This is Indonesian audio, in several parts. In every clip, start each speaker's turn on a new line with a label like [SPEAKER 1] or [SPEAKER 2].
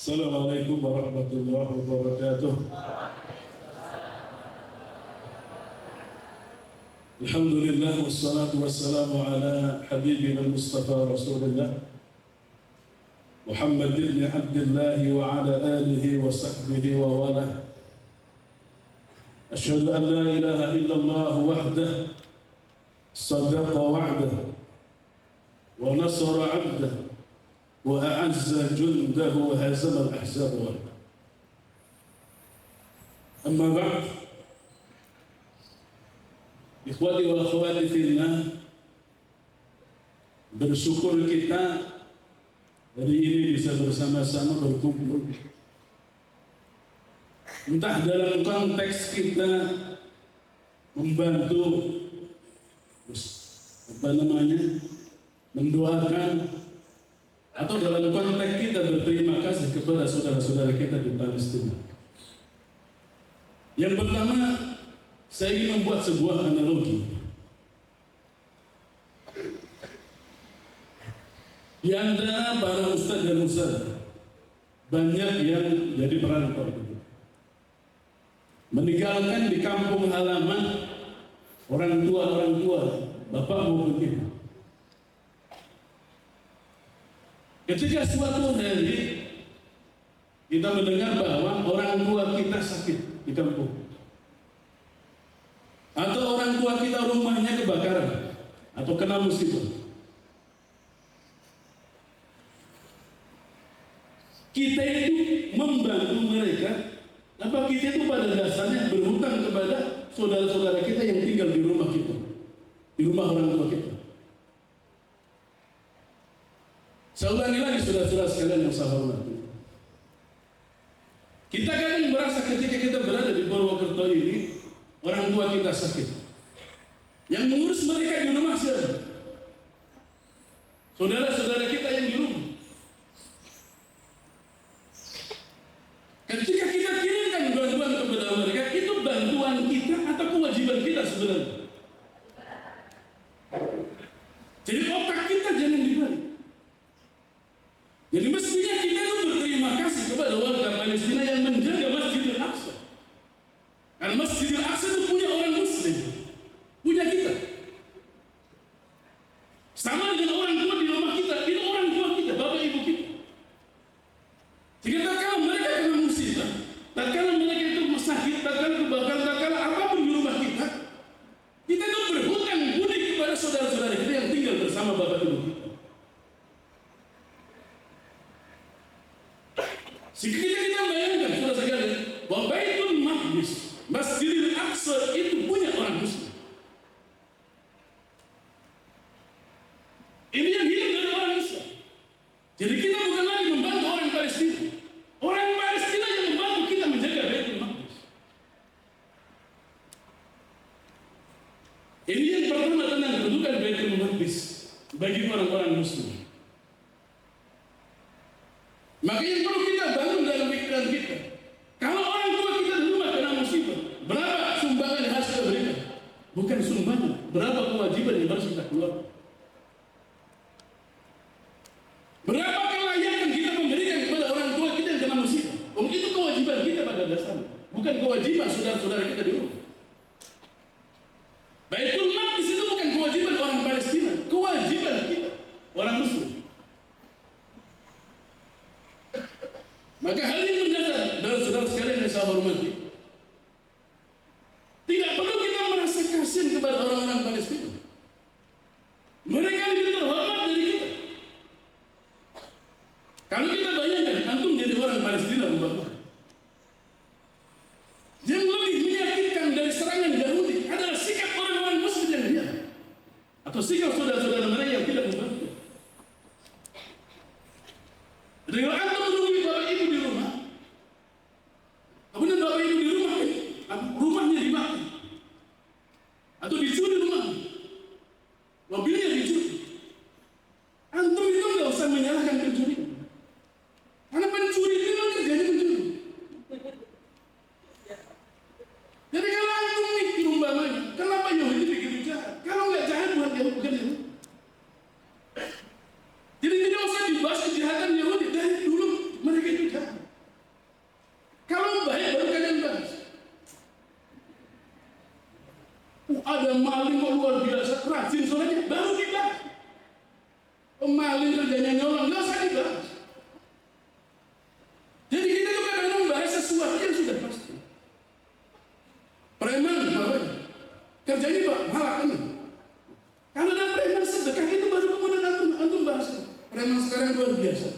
[SPEAKER 1] Assalamualaikum warahmatullahi wabarakatuh. Alhamdulillah wassalatu wassalamu ala habibina al-Mustafa Rasulullah Muhammad ibn Abdullah wa ala alihi wa sahbihi wa wala. Asyhadu an la ilaha illallah wahdah sadaqa wa'dah wa nasara 'abdah wa a'azza jundahu wa hazama al-ahzab. Amma ba'd, ikhwati wa akhwati fillah, bersyukur kita hari ini bisa bersama-sama berkumpul, entah dalam konteks kita membantu mendoakan, atau dalam konteks kita berterima kasih kepada saudara-saudara kita di Palestina. Yang pertama, saya ingin membuat sebuah analogi. Di antara para ustaz dan ustaz, banyak yang jadi perantau, meninggalkan di kampung halaman orang tua, bapak maupun ibu. Ketika suatu hari kita mendengar bahwa orang tua kita sakit di kampung, atau orang tua kita rumahnya kebakaran atau kena musibah, kita itu membantu mereka. Apa kita itu pada dasarnya berhutang kepada saudara-saudara kita yang tinggal di rumah kita, di rumah orang tua kita. Saya ulangi lagi, saudara-saudara sekalian yang saya hormati. Kita kadang merasa ketika kita berada di Purwokerto ini, orang tua kita sakit, yang mengurus mereka di rumah siapa? Saudara-saudara kita yang di rumah. Ketika kita kirimkan bantuan kepada mereka, itu bantuan kita atau kewajiban kita sebenarnya. Jadi otak kita jangan dibalik. Jadi mestinya kita itu berterima kasih kepada warga Palestina yang menjaga Masjidil Aqsa. Karena Masjidil Aqsa itu punya orang Muslim, punya kita. Sama dengan orang tua di rumah kita, itu orang tua kita, bapak ibu kita. Jika tak kala mereka kena musibah, tak kala mereka itu sakit, tak kala kebakaran, tak kala apapun di rumah kita itu berhutang budi kepada saudara-saudara kita yang tinggal bersama bapak ibu kita. Jika kita bayangkan, saudara sekalian, bahwa Baitul Maqdis, Masjidil Aqsa itu punya orang Muslim. Ini yang hilang dari orang Islam. Jadi kita bukan lagi membantu orang Palestina. Orang Palestina yang membantu kita menjaga Baitul Maqdis. Ini yang pertama tentang kedudukan Baitul Maqdis bagi orang-orang Muslim. Maka yang perlu kita bangun dalam pikiran kita, kalau orang tua kita di rumah kena musibah, berapa sumbangan yang harus kita berikan? Bukan sumbangan, berapa kewajiban yang harus kita keluarkan? Berapa kelayakan kita memberikan kepada orang tua kita yang kena musibah? Itu kewajiban kita pada dasarnya, bukan kewajiban saudara-saudara kita di rumah. Baitul Maqdis itu bukan kewajiban orang Palestina, kewajiban kita, orang Muslim. Maka hal ini mendasar, dan saudara sekalian yang saya hormati, tidak perlu kita merasa kasihan kepada orang-orang Palestina. Mereka lebih terhormat dari kita. Kalau kita bayangkan, antum jadi orang Palestina, Bapak, yang lebih menyakitkan dari serangan Yahudi adalah sikap orang-orang Muslim yang diam, atau sikap saudara-saudara mereka yang tidak membantu. Dengan antum menunggu bapak ibu di rumah, kemudian bapak ibu di rumah, rumahnya dibakar atau dicuri rumah, Ada maling kok luar biasa, rajin soalnya baru dibahas. Pemaling kerjanya nyolong, nggak usah dibahas. Jadi kita juga kadang membahas sesuatu yang sudah pasti. Preman, kerjanya Pak, malah ini. Kalau ada preman sedekah itu baru kemudian antum bahas. Preman sekarang luar biasa.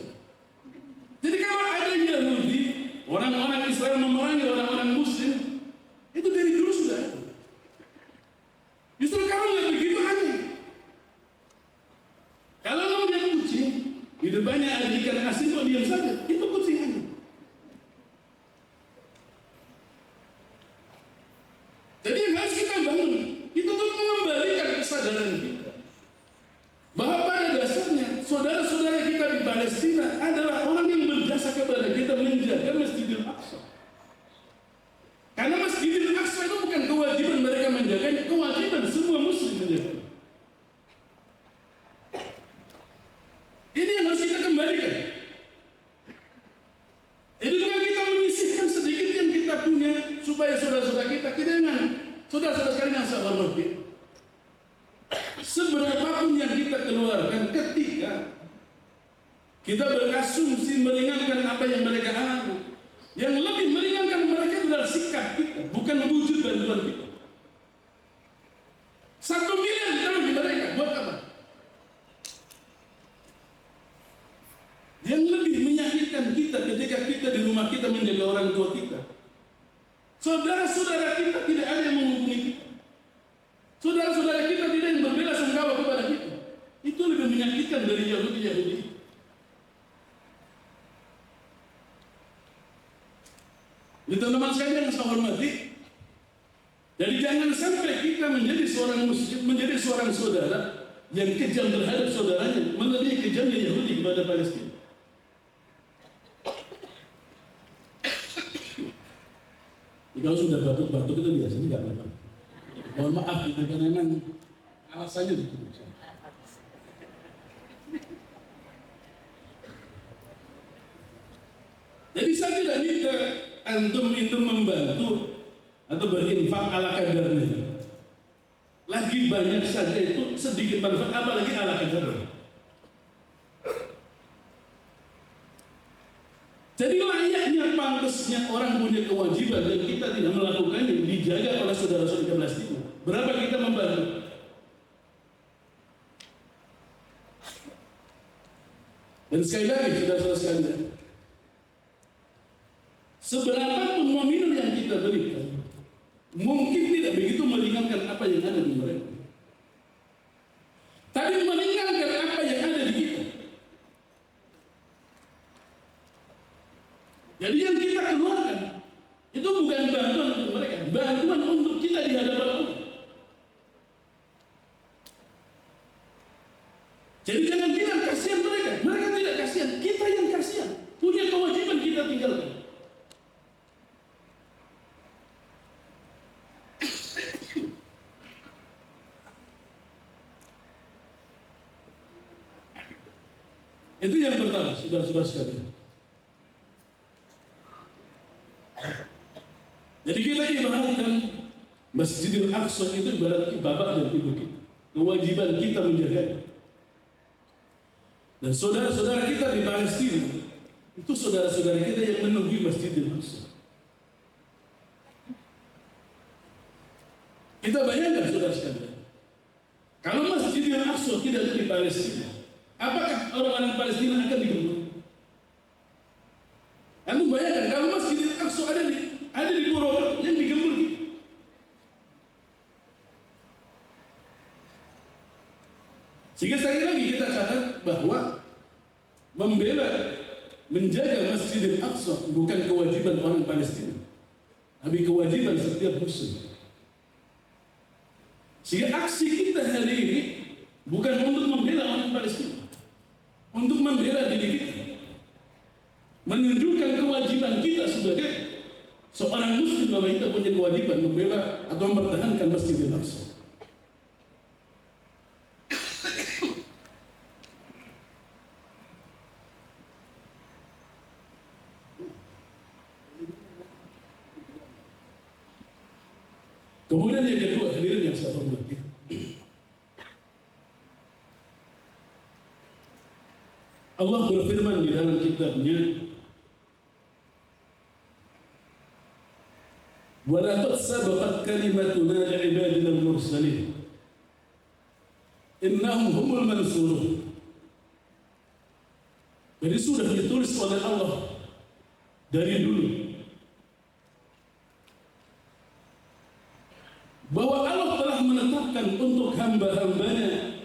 [SPEAKER 1] Jadi kalau ada Yahudi, orang-orang Israel memerangi orang-orang Muslim, itu dari dulu sudah ada. Justru kalau nggak begitu aneh. Kalau lo lihat kucing, di depannya ada ikan asin kok diam saja, itu kucing aneh. Jadi yang harus kita bangun, itu tuh mengembalikan kesadaran kita bahwa pada dasarnya saudara-saudara kita di Palestina adalah orang yang berjasa kepada kita menjaga Masjidil Aqsa. Karena Masjidil Aqsa itu bukan kewajiban mereka menjaganya, kewajiban semua muslim menjaga. Ini yang harus kita kembalikan. Jadi dengan kita menyisihkan sedikit yang kita punya supaya saudara-saudara kita jangan, saudara-saudara sekalian yang saya hormati, seberapapun yang kita keluarkan ketika kita berasumsi meringankan apa yang mereka alami, yang lebih meringankan mereka adalah sikap kita, bukan wujud bantuan kita. 1 miliar ditaruh di mereka, buat apa? Yang lebih menyakitkan kita ketika kita di rumah kita menjaga orang tua kita. Saudara-saudara kita tidak ada yang menghubungi kita. Saudara-saudara kita tidak yang berbela sungkawa kepada kita. Itu lebih menyakitkan dari Yahudi. Teman-teman sekalian yang saya hormati, jadi jangan sampai kita menjadi seorang muslim, menjadi seorang saudara yang kejam terhadap saudaranya, melebihi kejamnya Yahudi kepada Palestina. Kalau sudah batuk-batuk itu biasanya nggak apa-apa. Mohon maaf, karena memang alasannya begitu. Jadi saya tidak minta antum itu membantu atau berinfak ala kadarnya. Lagi banyak saja itu sedikit manfaat, apalagi ala kadarnya. Jadi layaknya pantasnya orang punya kewajiban dan kita tidak melakukannya, dijaga oleh saudara-saudara Palestina. Berapa kita membantu? Dan sekali lagi saudara-saudara sekalian, seberapapun nominal yang kita berikan, mungkin tidak begitu meringankan apa yang ada di mereka. Tapi meringankan apa yang ada di kita. Jadi yang kita keluarkan itu bukan bantuan untuk mereka, bantuan untuk kita di hadapan Allah. Jadi jangan bilang kasihan mereka tidak kasihan, kita yang kasihan, punya kewajiban kita tinggalkan. Itu yang pertama, saudara-saudara sekalian. Jadi kita ibaratkan Masjidil Aqsa itu ibarat bapak dan ibu kita. Kewajiban kita menjaganya. Dan saudara-saudara kita di Palestina itu saudara-saudara kita yang menunggu Masjidil Aqsa. Kita bayangkan saudara sekalian, kalau Masjidil Aqsa tidak ada di Palestina, apakah orang-orang Palestina akan digembur? Anda bayangkan kalau Masjidil Aqsa ada di Purwokerto yang digembur gitu. Sehingga sekali lagi kita catat bahwa menjaga Masjidil Aqsa bukan kewajiban orang Palestina, tapi kewajiban setiap muslim. Sehingga aksi kita hari ini bukan untuk membela orang Palestina, untuk membela diri kita, menunjukkan kewajiban kita sebagai seorang muslim bahwa kita punya kewajiban membela atau mempertahankan Masjidil Aqsa. Kemudian yang kedua, hadirin yang saya hormati, Allah berfirman di dalam kitabnya, wa laqad sabaqat kalimatuna li'ibadina al-mursalin innahum humul mansurun. Jadi sudah ditulis oleh Allah dari dulu bahwa Allah telah menetapkan untuk hamba-hambanya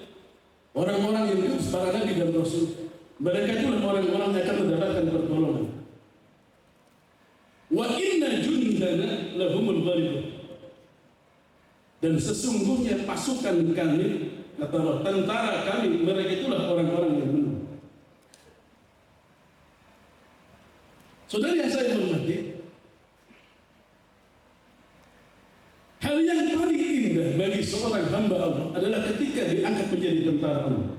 [SPEAKER 1] orang-orang yang diutus para nabi dan rasul. Mereka itulah orang-orang yang akan mendapatkan pertolongan. Wa inna jundana lahumul ghalibun. Dan sesungguhnya pasukan kami, kata Allah, tentara kami, mereka itulah orang-orang yang menang. Saudara yang saya hormati, hal yang paling indah bagi seorang hamba Allah adalah ketika diangkat menjadi tentara Allah.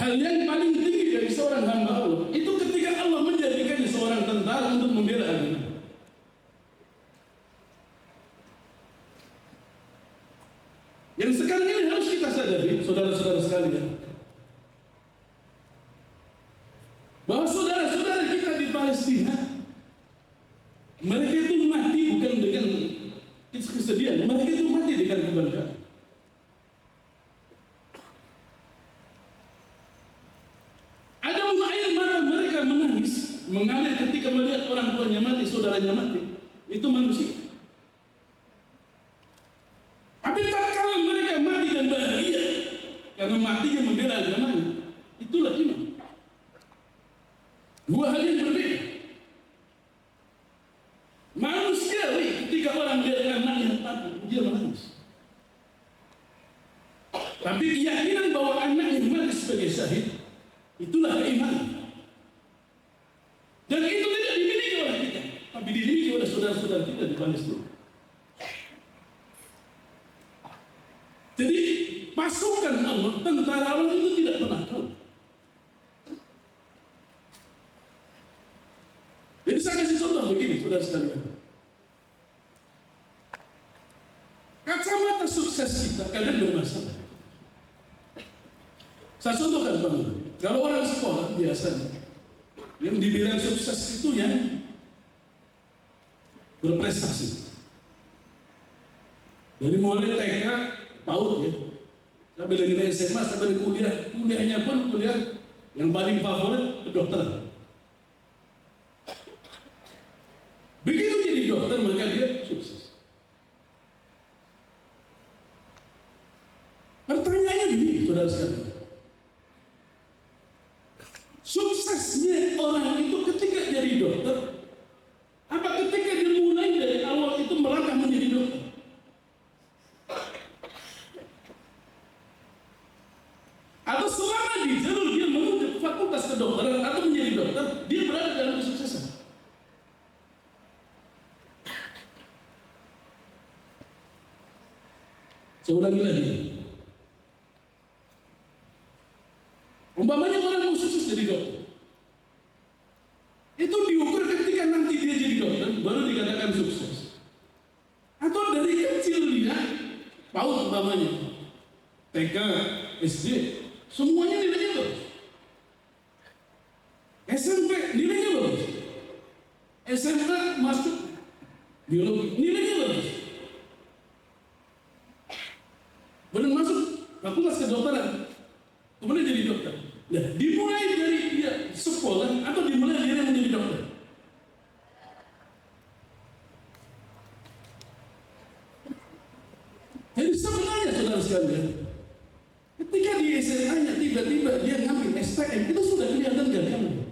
[SPEAKER 1] Hal yang paling tinggi dari seorang hamba Allah itu ketika Allah menjadikannya seorang tentara untuk membela agama. Yang sekarang ini harus kita sadari, saudara-saudara sekalian, bahwa saudara-saudara kita di Palestina, mereka itu mati bukan dengan kesedihan, mereka itu mati dengan kebanggaan. Ada air mata mereka menangis, mengalir ketika melihat orang tuanya mati, saudaranya mati. Itu manusia. Tapi tak kala mereka mati dan bahagia karena matinya membela agamanya, itulah iman. Dua hal yang berbeda. Manusiawi ketika orang melihat anaknya mati, dia menangis. Tapi keyakinan bahwa anaknya mati sebagai syahid, itulah keimanan. Dan itu tidak dimiliki oleh kita, tapi dimiliki oleh saudara-saudara kita di Palestina. Jadi pasukan Allah, tentara Allah itu tidak pernah tahu. Jadi saya kasih contoh begini, saudara sekalian. Kacamata sukses kita kadang bermasalah. Saya contohkan Bang, kalau orang sekolah biasanya yang dibilang sukses itu yang berprestasi. Dari mulai TK, PAUD ya, sampai dengan SMA, sampai kuliah, kuliahnya pun kuliah yang paling favorit kedokteran. Begitu jadi dokter maka dia sukses. Pertanyaannya begini, saudara sekalian. Suksesnya orang itu ketika jadi dokter, apa ketika dia mulai dari awal itu melangkah menjadi dokter? Atau selama di jalur dia menuju fakultas kedokteran atau menjadi dokter, dia berada dalam kesuksesan? Saya ulangi lagi. Umpamanya orang mau sukses jadi dokter, itu diukur ketika nanti dia jadi dokter baru dikatakan sukses. Atau dari kecil dia, PAUD umpamanya, TK, SD, semuanya nilainya bagus. SMP nilainya bagus. SMA masuk biologi nilainya bagus. Belum masuk fakultas kedokteran, kemudian jadi dokter. Nah, dimulai dari dia sekolah atau dimulai dari dia menjadi dokter? Jadi sebenarnya saudara sekalian, ketika di SMA-nya tiba-tiba dia ngambil STM, itu sudah kelihatan gagalnya.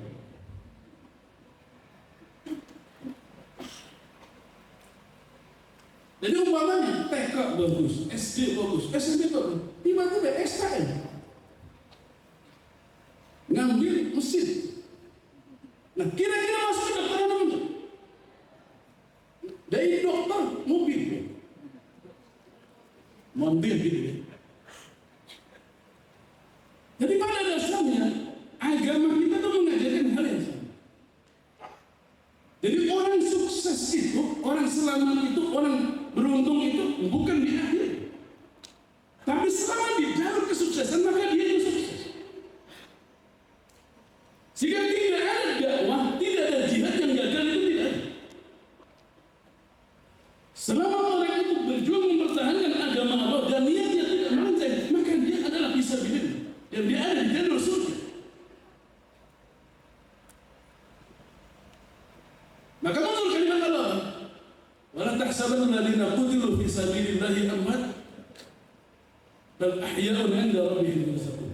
[SPEAKER 1] Jadi umpamanya TK bagus, SD bagus, SMP bagus, tiba-tiba STM ngambil mesin. Nah, kira-kira masuk ke dokteran apa? Dari dokter mobil, gitu ya. Jadi pada dasarnya agama kita tuh mengajarkan hal yang sama. Jadi orang suka selamat itu, orang beruntung itu bukan di akhir, tapi selama di jalur kesuksesan maka dia itu sukses. Sehingga tidak ada dakwah, tidak ada jihad yang gagal, itu tidak ada. Selama orang itu berjuang mempertahankan agama Allah dan niatnya tidak melenceng, maka dia adalah fisabilillah dan dia ada di jalur surga. Maka muncul kalimat Allah, wala tahsabanna alladziina qutilu fi sabilillahi amwat bal ahya'un 'inda rabbihim yurzaqun.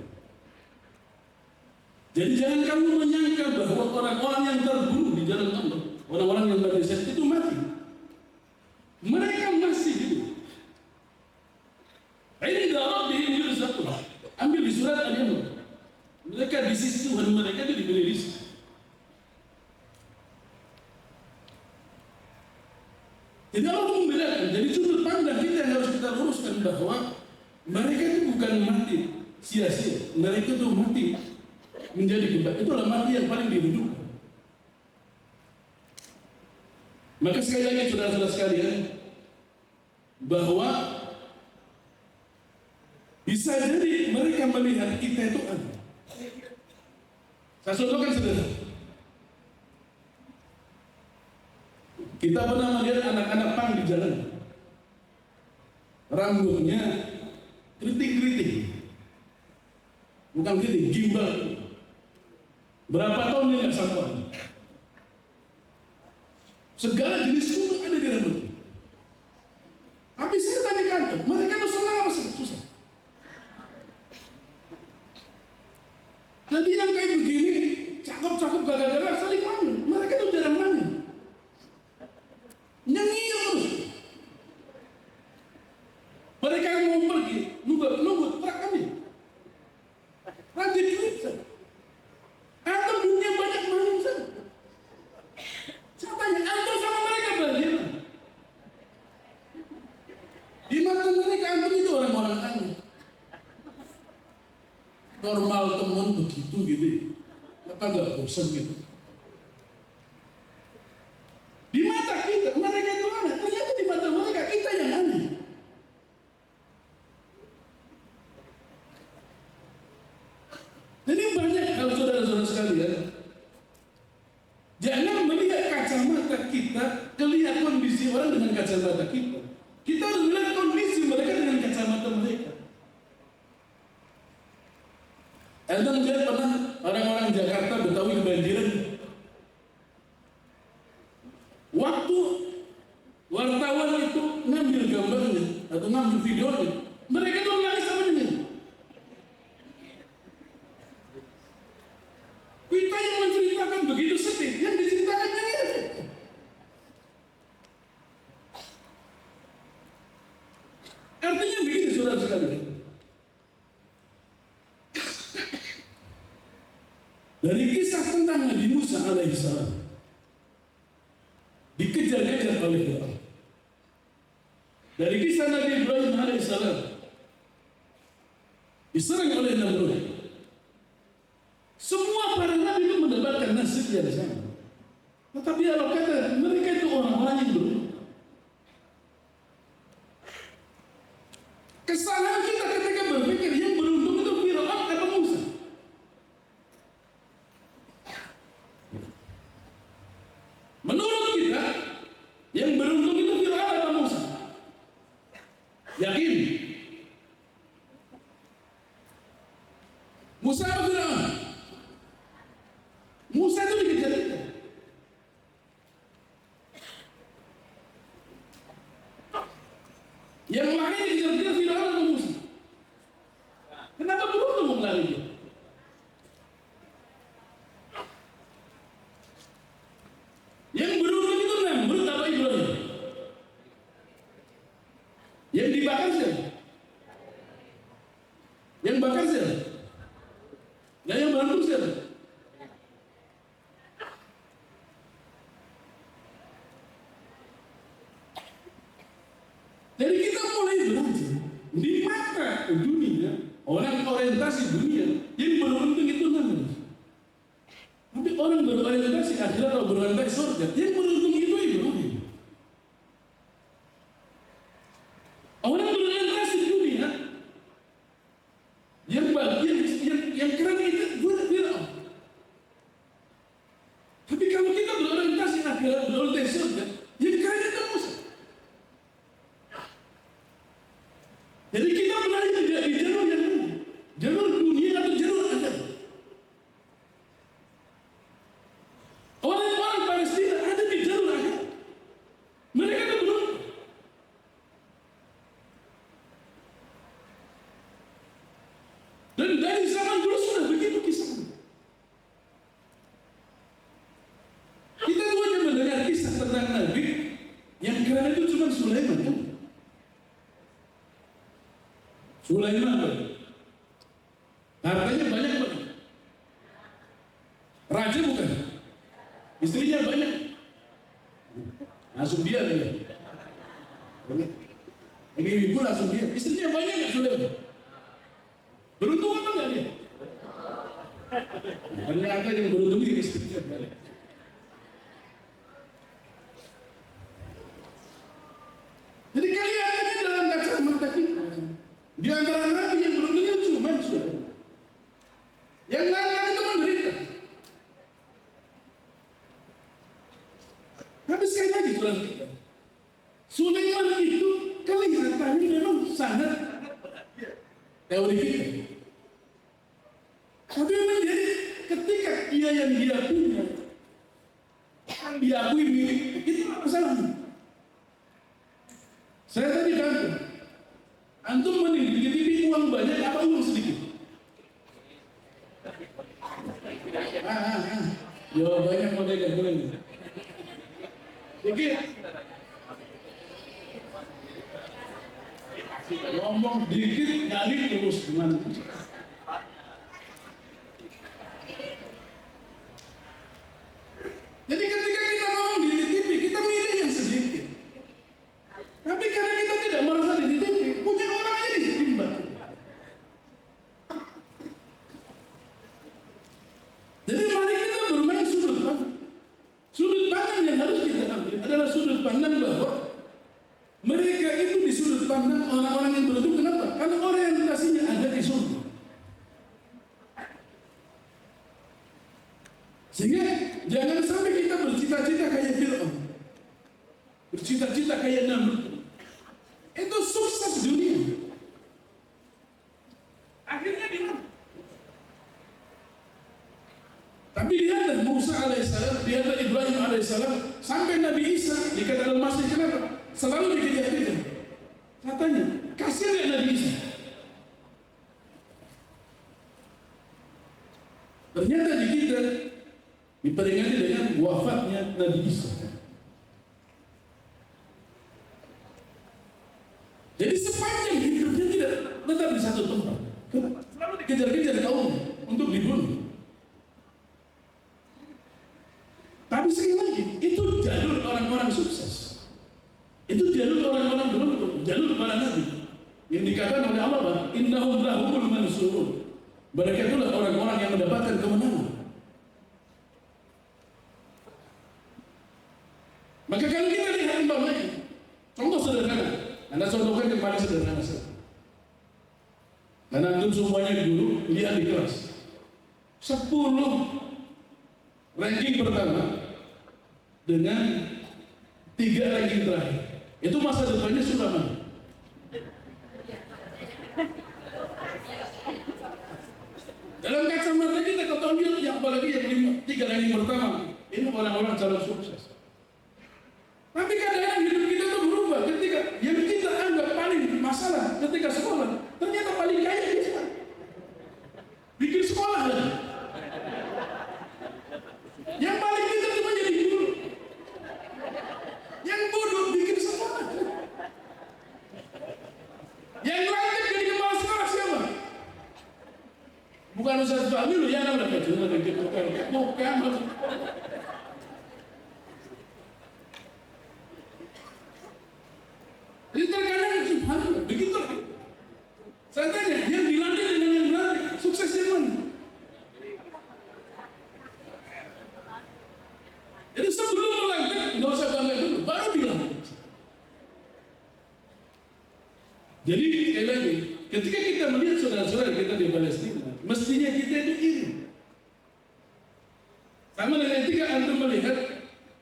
[SPEAKER 1] Jadi jangan kamu menyangka bahwa orang-orang yang terbunuh di jalan Allah, orang-orang yang mati itu mati. Mereka masih hidup. 'Inda rabbihim yurzaqun. Ambil di surat Al-Imran. Mereka di sisi Tuhan mereka itu diberi rezeki. Tidak Allah membedakan. Jadi sudut pandang kita yang harus kita luruskan bahwa mereka itu bukan mati sia-sia. Mereka itu mati menjadi kebaikan. Itulah mati yang paling dirindukan. Maka sekali lagi saudara-saudara sekalian, bahwa bisa jadi mereka melihat kita itu ada. Saya contohkan saudara. Kita pernah melihat anak-anak pang di jalan, rambutnya keriting-keriting, bukan keriting, gimbal. Berapa tahun dia nggak sampah? Segala jenis kutu ada di rambutnya. Tapi saya tanya kantor, mereka itu senang apa susah? Jadi yang kayak begini, cakep-cakep gagal-gagal saling main. Mereka itu jarang main. Nyanyi terus. Mereka yang mau pergi, nunggu truk kami. Rajin duit saja. Atau dunia banyak main saja. Saya tanya, antum sama mereka bagaimana? Di mata mereka antum itu orang-orang aneh. Normal teman begitu gitu. Maka gak bosan gitu. Di mata kita, mereka itu aneh. Ternyata di mata mereka, kita yang aneh. Jadi banyak kalau saudara-saudara sekalian, jangan melihat kacamata kita, melihat kondisi orang dengan kacamata kita. Kita harus melihat kondisi mereka dengan kacamata mereka. Anda melihat pernah orang-orang Jakarta Betawi kebanjiran? Waktu wartawan itu ngambil gambarnya atau ngambil videonya, mereka itu menangis sama ini. Kita yang menceritakan begitu sedih, yang diceritakannya ini. Artinya begini saudara sekalian. Dari kisah tentang Nabi Musa alaihissalam, dikejar-kejar oleh Fir'aun. Dari kisah Nabi Ibrahim alaihissalam, diserang oleh Namrud. Semua para nabi itu mendapatkan nasib yang sama. Tetapi Allah kata mereka itu orang-orang yang beruntung. Kesalahan kita ketika berpikir yang beruntung itu Fir'aun atau Musa. Menurut kita, yang beruntung itu Fir'aun atau Musa? Yakin? Musa atau Fir'aun? Musa itu dikejar-kejar. Yang lari dikejar-kejar Fir'aun atau Musa? Kenapa beruntung lari dia? Yang beruntung itu Namrud atau Ibrahim? Yang dibakar siapa? Yang bakar siapa? Dan yang beruntung siapa? Jadi kita mulai belajar di mata dunia, orang orientasi dunia, yang beruntung itu namanya. Tapi orang berorientasi akhirat atau berorientasi surga, yang beruntung itu Ibrahim. Yang keren itu cuma Sulaiman kan? Sulaiman apa? Hartanya banyak banget. Raja bukan? Istrinya banyak. Langsung dia nih. Ini ibu langsung dia. Istrinya banyak nggak Sulaiman? Beruntung apa nggak dia? Banyak ada yang beruntung di istrinya. Jadi kalian ini dalam kacamata kita, di antara nabi yang beruntungnya cuma Sulaiman. Yang lain itu menderita. Tapi sekali lagi saudara kita, Sulaiman itu kelihatannya memang sangat teori kita. Tapi menjadi ketika dia yang dia punya, yang diakui milik, itu apa masalahnya? Saya tadi kantor, antum mending bikin uang banyak apa uang sedikit? Ya banyak model yang boleh. Dikit. Ngomong dikit nyari terus gimana? Jadi ketika kita ngomong di TV, kita milih yang sedikit. Tapi karena kita tidak merasa dititipi, punya orang aja ditimbang. Jadi mari kita bermain sudut pandang. Sudut pandang yang harus kita ambil adalah sudut pandang bahwa mereka itu di sudut pandang orang-orang yang beruntung. Kenapa? Karena orientasinya ada di surga. Sehingga jangan sampai kita bercita-cita kayak Fir'aun, bercita-cita kayak Namrud. Itu sukses dunia. Akhirnya di mana? Tapi lihatlah Musa alaihissalam, lihatlah Ibrahim alaihissalam, sampai Nabi Isa dikatakan Al-Masih. Kenapa? Selalu dikejar-kejar. Katanya, kasih lihat Nabi Isa. Ternyata di kita diperingati dengan wafatnya Nabi Isa. Jadi sepanjang hidupnya tidak tetap di satu tempat, selalu dikejar-kejar kaum untuk dibunuh. Tapi sekali lagi, itu jalur orang-orang sukses. Itu jalur orang-orang beruntung, jalur para nabi. Yang dikatakan oleh Allah, innahum lahumul mansurun. Mereka itulah orang-orang yang mendapatkan kemenangan. Maka kalau kita lihat umpamanya, contoh sederhana, Anda contohkan yang paling sederhana saja. Karena antum semuanya guru, lihat di kelas. 10 ranking pertama dengan 3 ranking terakhir. Itu masa depannya sudah mana? Dalam kacamata kita ketahui yang apalagi yang 3 ranking pertama, ini orang-orang calon sukses. Tapi kadang-kadang hidup kita itu berubah ketika yang kita anggap paling masalah ketika sekolah, ternyata paling kaya kita. Bikin sekolah lagi. Yang paling kita cuma jadi guru. Yang bodoh bikin sekolah. Yang lanjut jadi kepala sekolah siapa? Bukan Ustaz Fahmi loh, ya kan udah bukan. Jadi terkadang subhanallah, begitu. Saya tanya, yang dilantik dengan yang dilantik, sukses yang mana? Jadi sebelum melantik, nggak usah bangga dulu, baru dilantik. Jadi sekali lagi, ketika kita melihat saudara-saudara kita di Palestina, mestinya kita itu iri. Sama dengan ketika antum melihat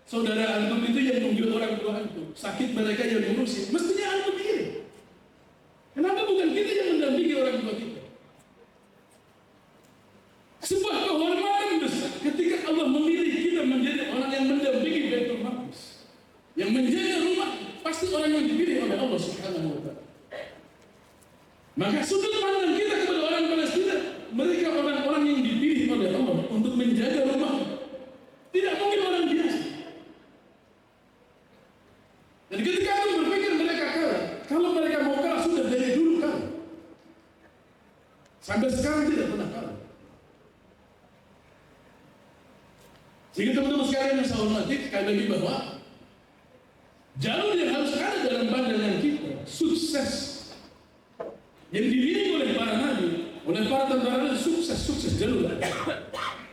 [SPEAKER 1] saudara antum itu yang nunggu orang tua antum, sakit mereka yang ngurusin, mestinya antum iri. Kenapa bukan kita yang mendampingi orang tua kita? Sebuah kehormatan besar ketika Allah memilih kita menjadi orang yang mendampingi Baitul Maqdis, yang menjaga rumah, pasti orang yang dipilih oleh Allah Subhanahu wa Ta'ala. Maka sudut pandang kita kepada orang Palestina, mereka orang-orang yang dipilih oleh Allah untuk menjaga rumah. Tidak mungkin orang biasa. Jadi ketika antum berpikir mereka kalah, kalau mereka mau kalah sudah dari dulu kalah. Sampai sekarang tidak pernah kalah. Sehingga teman-teman sekalian yang saya hormati, sekali lagi bahwa jalur yang harus ada dalam pandangan kita, sukses yang diiringi oleh para nabi, oleh para tentara, sukses jalur.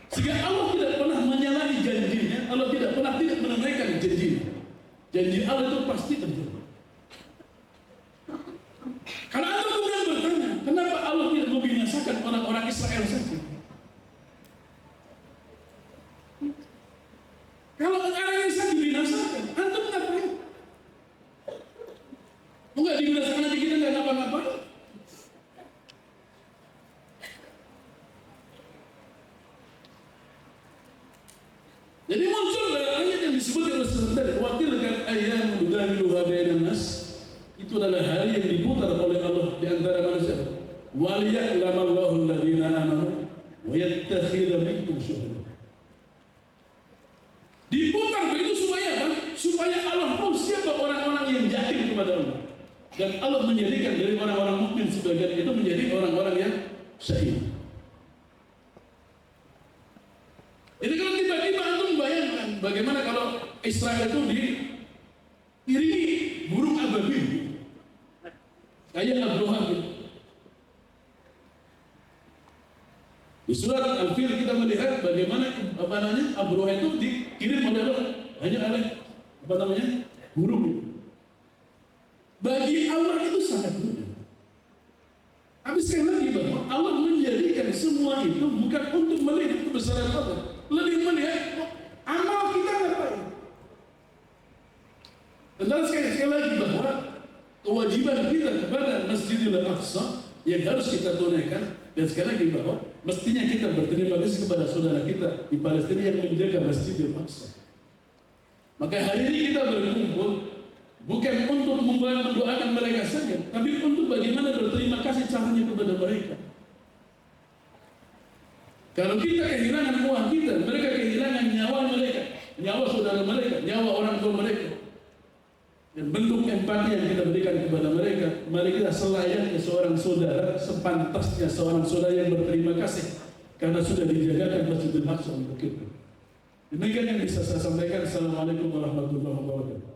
[SPEAKER 1] Sehingga Allah tidak pernah menyalahi janjinya, Allah tidak pernah tidak menunaikan janjinya. Janji Allah itu pasti terjadi. Kalau Anda kemudian bertanya, kenapa Allah tidak membinasakan orang-orang Israel saja? Kalau orang Israel dibinasakan, antum ngapain? Enggak dibinasakan aja kita nggak ngapa-ngapain. Jadi muncul ayat yang disebut oleh tadi, wakil kan ayat mudahiluha bainan nas. Itu adalah hari yang diputar oleh Allah di antara manusia. Waliya'lamallahu alladziina aamanu wa yattakhidha minkum syuhada. Diputar begitu supaya apa? Supaya Allah tahu siapa orang-orang yang yakin kepada Allah. Dan Allah menjadikan dari orang-orang mukmin sebagian itu menjadi orang-orang yang syahid. Jadi kalau tiba-tiba antum bayangkan bagaimana kalau Israel itu diiringi burung ababil, kayak Abraham gitu. Di surat Al-Fil kita melihat bagaimana Abraham itu dikirim oleh Allah hanya oleh burung. Bagi Allah itu sangat mudah. Tapi sekali lagi bahwa Allah menjadikan semua itu bukan untuk melihat kebesaran Allah, lebih melihat amal kita ngapain. Dan sekali lagi bahwa kewajiban kita kepada Masjidil Aqsa yang harus kita tunaikan, dan sekali lagi bahwa mestinya kita berterima kasih kepada saudara kita di Palestina yang menjaga Masjidil Aqsa. Maka hari ini kita berkumpul bukan untuk mendoakan mereka saja, tapi untuk bagaimana berterima kasih caranya kepada mereka. Kalau kita kehilangan uang kita, mereka kehilangan nyawa mereka, nyawa saudara mereka, nyawa orang tua mereka. Dan bentuk empati yang kita berikan kepada mereka, mari kita selayaknya seorang saudara, sepantasnya seorang saudara yang berterima kasih karena sudah dijagakan Masjidil Aqsa untuk kita. Demikian yang bisa saya sampaikan. Assalamualaikum warahmatullahi wabarakatuh.